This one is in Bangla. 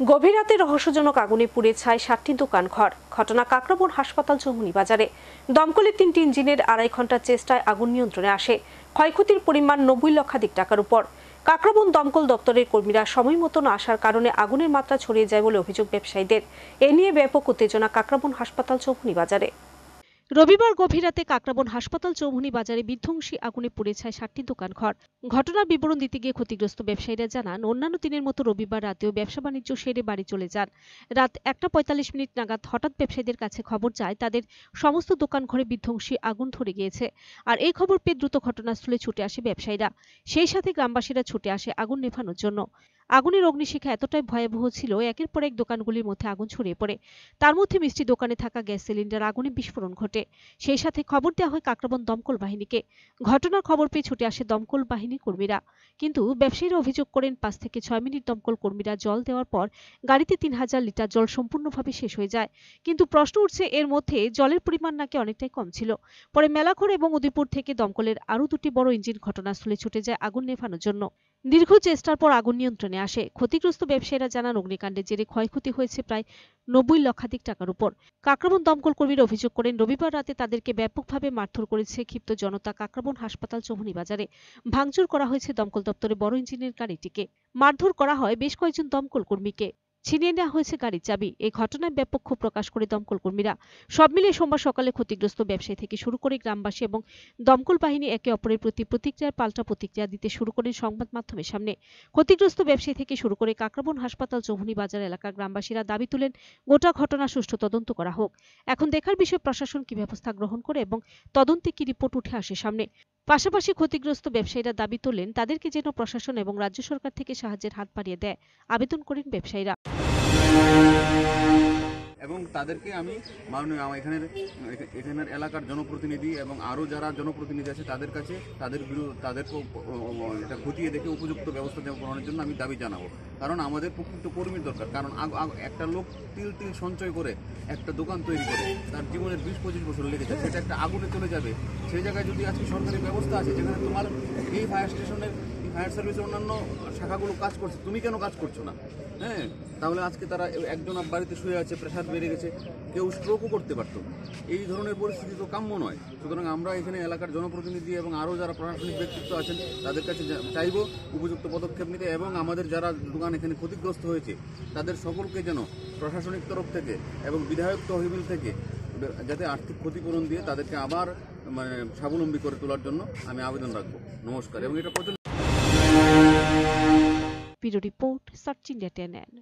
গভীর রাতে রহস্যজনক আগুনে পুড়ে ছাই ৬০টি দোকান ঘর। ঘটনা কাকরাবন হাসপাতাল চৌমুহনী বাজারে। দমকলের ৩টি ইঞ্জিনের ২.৫ ঘন্টার চেষ্টায় আগুন নিয়ন্ত্রণে আসে। ক্ষয়ক্ষতির পরিমাণ ৯০ লক্ষাধিক টাকার উপর। কাকরাবন দমকল দপ্তরের কর্মীরা সময় মতো না আসার কারণে আগুনের মাত্রা ছড়িয়ে যায় বলে অভিযোগ ব্যবসায়ীদের। এ নিয়ে ব্যাপক উত্তেজনা কাকরাবন হাসপাতাল চৌমুহনী বাজারে। রবিবার গভীর রাতে কাকরাবন হাসপাতাল চৌমুহনী বাজারে বিধ্বংসী আগুনে পুড়ে ছাই ৬০টি দোকান ঘর। ঘটনার বিবরণ দিতে গিয়ে ক্ষতিগ্রস্ত ব্যবসায়ীরা জানান, অন্যান্য দিনের মতো রবিবার রাতেও ব্যবসা বাণিজ্য সেরে বাড়ি চলে যান। রাত ১টা ৪৫ নাগাদ হঠাৎ ব্যবসায়ীদের কাছে খবর যায় তাদের সমস্ত দোকান ঘরে বিধ্বংসী আগুন ধরে গিয়েছে। আর এই খবর পেয়ে দ্রুত ঘটনাস্থলে ছুটে আসে ব্যবসায়ীরা। সেই সাথে গ্রামবাসীরা ছুটে আসে আগুন নেভানোর জন্য। আগুনের অগ্নিশিখা এতটাই ভয়াবহ ছিল, একের পর এক দোকানগুলির মধ্যে আগুন ছড়িয়ে পড়ে। তার মধ্যে মিষ্টি দোকানে থাকা গ্যাস সিলিন্ডার আগুনে বিস্ফোরণ ঘটে। সেই সাথে খবর দেওয়া হয় কাকরাবন দমকল বাহিনীকে। ঘটনার খবর পেয়ে ছুটে আসে দমকল বাহিনীর কর্মীরা। কিন্তু ব্যবসায়ীরা অভিযোগ করেন ৫ থেকে ৬ মিনিট দমকল কর্মীরা জল দেওয়ার পর গাড়িতে ৩,০০০ লিটার জল সম্পূর্ণভাবে শেষ হয়ে যায়। কিন্তু প্রশ্ন উঠছে, এর মধ্যে জলের পরিমাণ নাকি অনেকটাই কম ছিল। পরে মেলাঘর এবং উদয়পুর থেকে দমকলের আরও ২টি বড় ইঞ্জিন ঘটনাস্থলে ছুটে যায় আগুন নেভানোর জন্য। দীর্ঘ চেষ্টার পর আগুন নিয়ন্ত্রণে আসে। ক্ষতিগ্রস্ত ব্যবসায়ীরা জানান, অগ্নিকাণ্ডের জেরে ক্ষয়ক্ষতি হয়েছে প্রায় ৯০ লক্ষাধিক টাকার উপর। কাকরাবন দমকল কর্মীরা অভিযোগ করেন, রবিবার রাতে তাদেরকে ব্যাপকভাবে মারধর করেছে ক্ষিপ্ত জনতা কাকরাবন হাসপাতাল চৌমুহনী বাজারে। ভাঙচুর করা হয়েছে দমকল দপ্তরে বড় ইঞ্জিনের গাড়িটিকে। মারধর করা হয় বেশ কয়েকজন দমকল কর্মীকে। ছিনিয়ে নেওয়া হয়েছে গাড়ির চাবি। এই ঘটনায় ব্যাপক ক্ষোভ প্রকাশ করে দমকল কর্মীরা। সব মিলিয়ে সোমবার সকালে ক্ষতিগ্রস্ত ব্যবসায়ী থেকে শুরু করে গ্রামবাসী এবং দমকল বাহিনী একে অপরের প্রতি প্রতিক্রিয়ার পাল্টা প্রতিক্রিয়া দিতে শুরু করেন সংবাদ মাধ্যমের সামনে। ক্ষতিগ্রস্ত ব্যবসায়ী থেকে শুরু করে কাকরাবন হাসপাতাল চৌমুহনী বাজার এলাকার গ্রামবাসীরা দাবি তুলেন, গোটা ঘটনা সুষ্ঠু তদন্ত করা হোক। এখন দেখার বিষয় প্রশাসন কি ব্যবস্থা গ্রহণ করে এবং তদন্তে কি রিপোর্ট উঠে আসে সামনে। পাশাপাশি ক্ষতিগ্রস্ত ব্যবসায়ীরা দাবি তোলেন, তাদেরকে যেন প্রশাসন এবং রাজ্য সরকার থেকে সাহায্যের হাত বাড়িয়ে দেয় আবেদন করেন ব্যবসায়ীরা। এবং তাদেরকে আমি মাননীয় এখানের এলাকার জনপ্রতিনিধি এবং আরও যারা জনপ্রতিনিধি আছে তাদের কাছে তাদেরকে এটা খতিয়ে দেখে উপযুক্ত ব্যবস্থা গ্রহণের জন্য আমি দাবি জানাবো। কারণ আমাদের প্রকৃত কর্মীর দরকার। কারণ একটা লোক তিল সঞ্চয় করে একটা দোকান তৈরি করে তার জীবনের ২০-২৫ বছর লেগেছে, সেটা একটা আগুনে চলে যাবে। সেই জায়গায় যদি আজকে সরকারি ব্যবস্থা আছে যেখানে তোমার এই ফায়ার স্টেশনের ফায়ার সার্ভিসের অন্যান্য শাখাগুলো কাজ করছে, তুমি কেন কাজ করছো না? হ্যাঁ, তাহলে আজকে তারা একজন বাড়িতে শুয়ে আছে, প্রেশার বেড়ে গেছে, কেউ স্ট্রোকও করতে পারতো। এই ধরনের পরিস্থিতি তো কাম্য নয়। সুতরাং আমরা এখানে এলাকার জনপ্রতিনিধি এবং আরও যারা প্রশাসনিক ব্যক্তিত্ব আছেন তাদের কাছে চাইব উপযুক্ত পদক্ষেপ নিতে এবং আমাদের যারা দোকান এখানে ক্ষতিগ্রস্ত হয়েছে তাদের সকলকে যেন প্রশাসনিক তরফ থেকে এবং বিধায়ক তহবিল থেকে যাতে আর্থিক ক্ষতিপূরণ দিয়ে তাদেরকে আবার স্বাবলম্বী করে তোলার জন্য আমি আবেদন রাখবো। নমস্কার। এবং এটা bureau report, search India 10N।